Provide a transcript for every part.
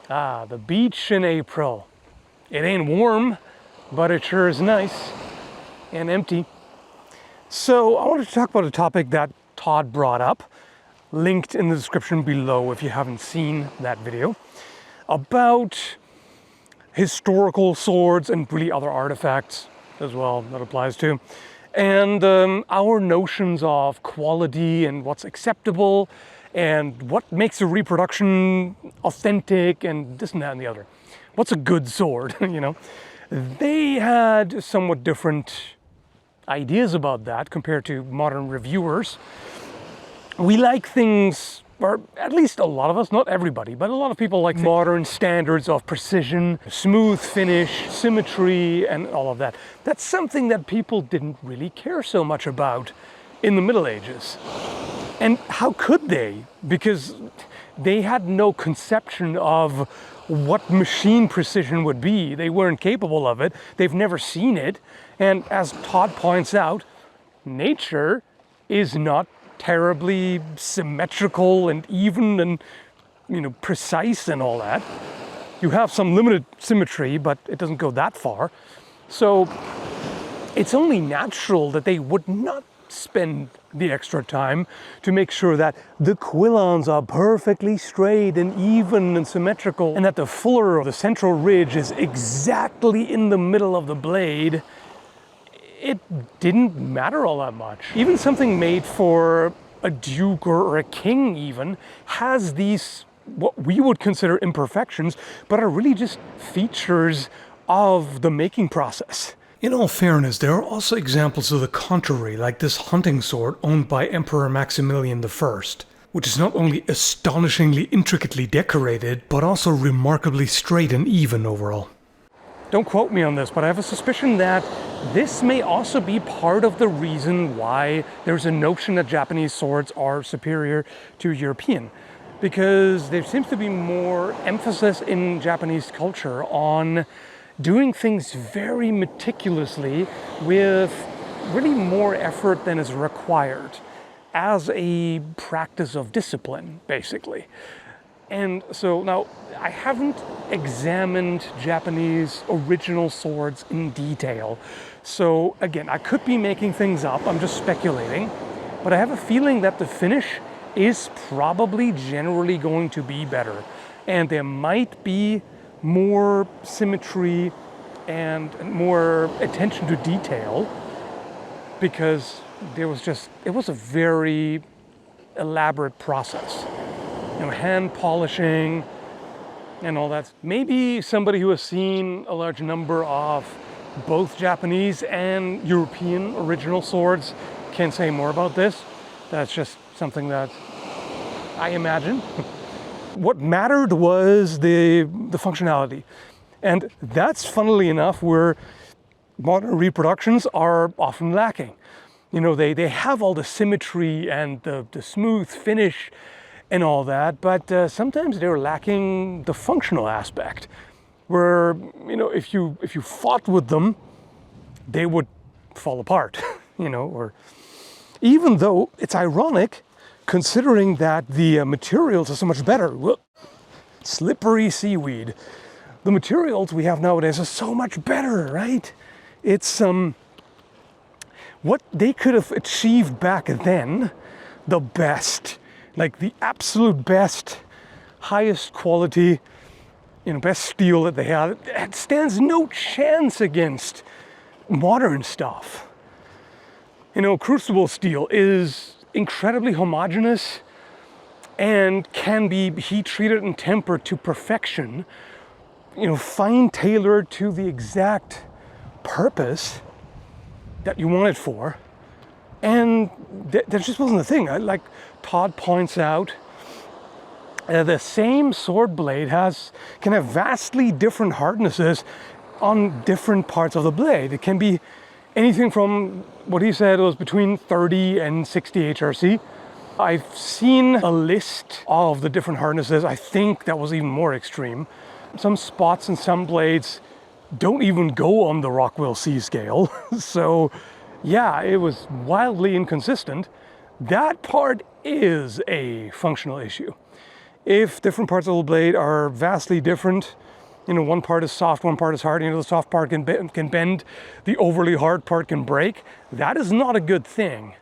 Ah, the beach in April. It ain't warm, but it sure is nice and empty. So I wanted to talk about a topic that Todd brought up, linked in the description below if you haven't seen that video, about historical swords and really other artifacts as well, that applies to, and our notions of quality and what's acceptable and what makes a reproduction authentic and this and that and the other. What's a good sword, you know? They had somewhat different ideas about that compared to modern reviewers. We like things, or at least a lot of us, not everybody, but a lot of people like modern standards of precision, smooth finish, symmetry, and all of that. That's something that people didn't really care so much about in the Middle Ages. And how could they? Because they had no conception of what machine precision would be. They weren't capable of it. They've never seen it. And as Todd points out, nature is not terribly symmetrical and even and, you know, precise and all that. You have some limited symmetry, but it doesn't go that far. So it's only natural that they would not spend the extra time to make sure that the quillons are perfectly straight and even and symmetrical, and that the fuller of the central ridge is exactly in the middle of the blade. It didn't matter all that much. Even something made for a duke or a king even has these, what we would consider imperfections, but are really just features of the making process. In all fairness, there are also examples of the contrary, like this hunting sword owned by Emperor Maximilian I, which is not only astonishingly intricately decorated, but also remarkably straight and even overall. Don't quote me on this, but I have a suspicion that this may also be part of the reason why there's a notion that Japanese swords are superior to European. Because there seems to be more emphasis in Japanese culture on doing things very meticulously with really more effort than is required as a practice of discipline, basically. And so now, I haven't examined Japanese original swords in detail. So again, I could be making things up, I'm just speculating, but I have a feeling that the finish is probably generally going to be better. And there might be more symmetry and more attention to detail, because it was a very elaborate process. You know, hand polishing and all that. Maybe somebody who has seen a large number of both Japanese and European original swords can say more about this. That's just something that I imagine. What mattered was the functionality. And that's, funnily enough, where modern reproductions are often lacking. You know, they have all the symmetry and the smooth finish and all that, but sometimes they're lacking the functional aspect, where, you know, if you fought with them, they would fall apart, you know, or even though it's ironic, considering that the materials are so much better. Whoop. Slippery seaweed. The materials we have nowadays are so much better, right? It's what they could have achieved back then, the best, like the absolute best, highest quality, you know, best steel that they had, it stands no chance against modern stuff. You know, crucible steel is incredibly homogeneous and can be heat treated and tempered to perfection, you know, fine tailored to the exact purpose that you want it for. And that just wasn't the thing. Like Todd points out, the same sword blade can have vastly different hardnesses on different parts of the blade. It can be anything from what he said was between 30 and 60 HRC. I've seen a list of the different hardnesses. I think that was even more extreme. Some spots and some blades don't even go on the Rockwell C scale. So yeah, it was wildly inconsistent. That part is a functional issue. if different parts of the blade are vastly different, you know, one part is soft, one part is hard, you know, the soft part can bend, the overly hard part can break, that is not a good thing.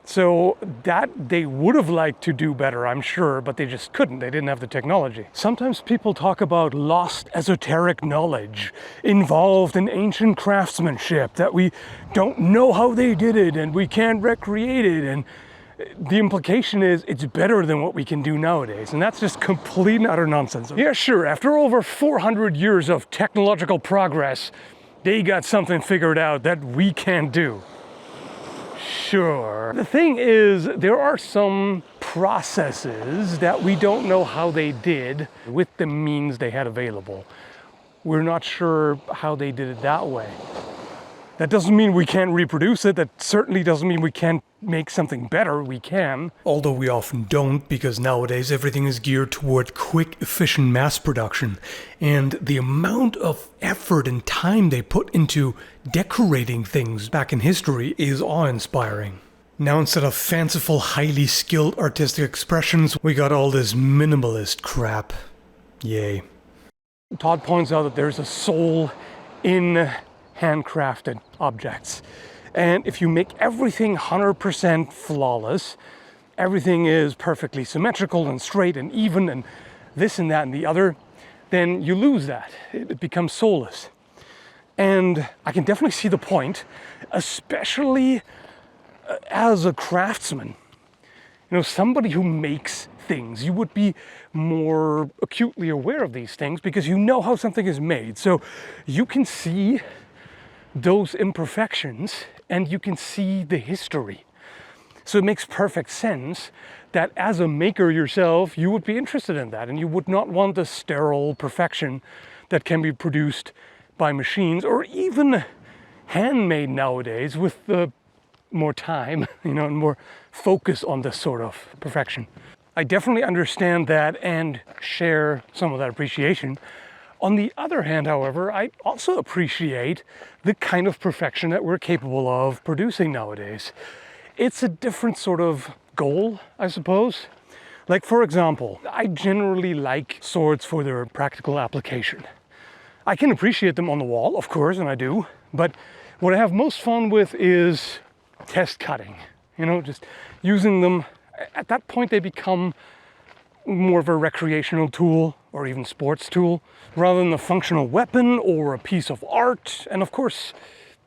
So that they would have liked to do better, I'm sure, but they just couldn't. They didn't have the technology. Sometimes people talk about lost esoteric knowledge involved in ancient craftsmanship, that we don't know how they did it and we can't recreate it. And the implication is it's better than what we can do nowadays. And that's just complete and utter nonsense. Yeah, sure, after over 400 years of technological progress, they got something figured out that we can't do. Sure. The thing is, there are some processes that we don't know how they did with the means they had available. We're not sure how they did it that way. That doesn't mean we can't reproduce it. That certainly doesn't mean we can't make something better. We can. Although we often don't, because nowadays everything is geared toward quick, efficient mass production. And the amount of effort and time they put into decorating things back in history is awe-inspiring. Now instead of fanciful, highly skilled artistic expressions, we got all this minimalist crap. Yay. Todd points out that there's a soul in handcrafted objects. And if you make everything 100% flawless, everything is perfectly symmetrical and straight and even and this and that and the other, then you lose that. It becomes soulless. And I can definitely see the point, especially as a craftsman. You know, somebody who makes things, you would be more acutely aware of these things because you know how something is made. So you can see those imperfections and you can see the history. So it makes perfect sense that as a maker yourself, you would be interested in that and you would not want the sterile perfection that can be produced by machines or even handmade nowadays with the more time, you know, and more focus on this sort of perfection. I definitely understand that and share some of that appreciation. On the other hand, however, I also appreciate the kind of perfection that we're capable of producing nowadays. It's a different sort of goal, I suppose. Like, for example, I generally like swords for their practical application. I can appreciate them on the wall, of course, and I do, but what I have most fun with is test cutting. You know, just using them. At that point, they become more of a recreational tool or even sports tool rather than a functional weapon or a piece of art. And of course,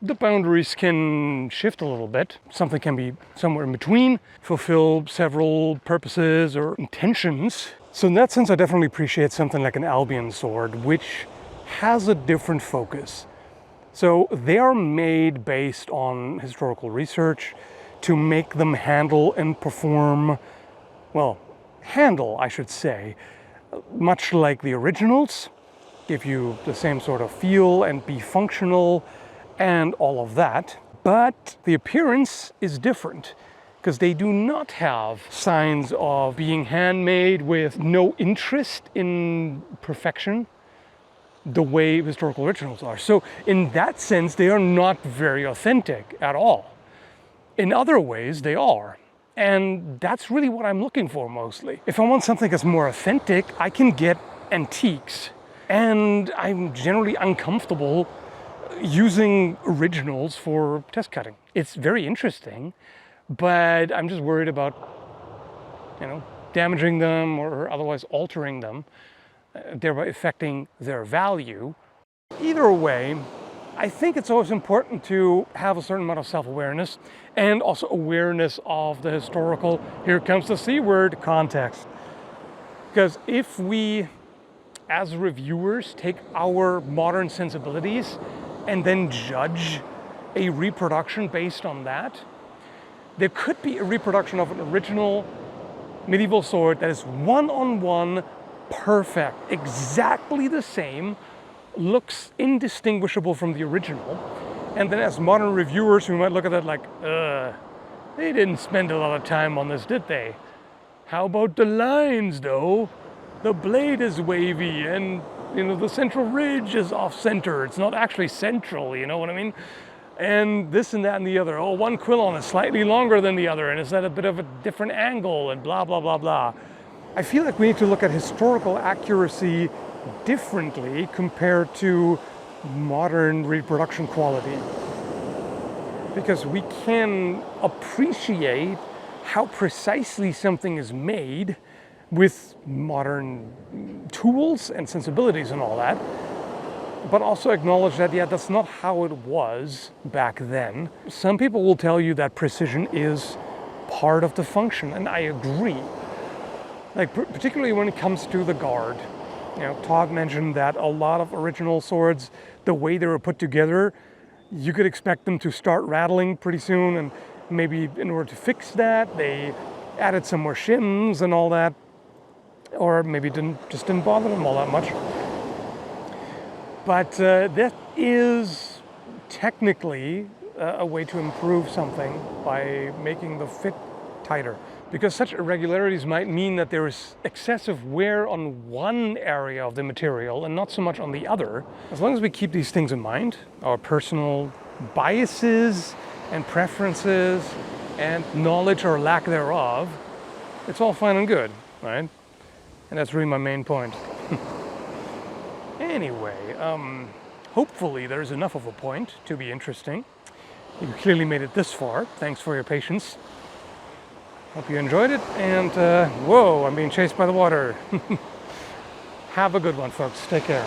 the boundaries can shift a little bit. Something can be somewhere in between, fulfill several purposes or intentions. So in that sense, I definitely appreciate something like an Albion sword, which has a different focus. So they are made based on historical research to make them handle and perform, well, handle, I should say, much like the originals, give you the same sort of feel and be functional and all of that. But the appearance is different because they do not have signs of being handmade with no interest in perfection the way historical originals are. So in that sense, they are not very authentic at all. In other ways, they are. And that's really what I'm looking for mostly. If I want something that's more authentic, I can get antiques. And I'm generally uncomfortable using originals for test cutting. It's very interesting, but I'm just worried about, you know, damaging them or otherwise altering them, thereby affecting their value. Either way, I think it's always important to have a certain amount of self-awareness and also awareness of the historical, here comes the C word, context. Because if we, as reviewers, take our modern sensibilities and then judge a reproduction based on that, there could be a reproduction of an original medieval sword that is one-on-one perfect, exactly the same, looks indistinguishable from the original. And then as modern reviewers, we might look at that like, they didn't spend a lot of time on this, did they? How about the lines though? The blade is wavy and, you know, the central ridge is off center. It's not actually central, you know what I mean? And this and that and the other. Oh, one quillon is slightly longer than the other and it's at a bit of a different angle and blah, blah, blah, blah. I feel like we need to look at historical accuracy differently compared to modern reproduction quality. Because we can appreciate how precisely something is made with modern tools and sensibilities and all that, but also acknowledge that, yeah, that's not how it was back then. Some people will tell you that precision is part of the function, and I agree. Like, particularly when it comes to the guard. You know, Todd mentioned that a lot of original swords, the way they were put together, you could expect them to start rattling pretty soon, and maybe in order to fix that, they added some more shims and all that, or maybe just didn't bother them all that much. But that is technically a way to improve something by making the fit tighter. Because such irregularities might mean that there is excessive wear on one area of the material and not so much on the other. As long as we keep these things in mind, our personal biases and preferences and knowledge or lack thereof, it's all fine and good, right? And that's really my main point. Anyway, hopefully there's enough of a point to be interesting. You clearly made it this far. Thanks for your patience. Hope you enjoyed it, and whoa, I'm being chased by the water. Have a good one, folks. Take care.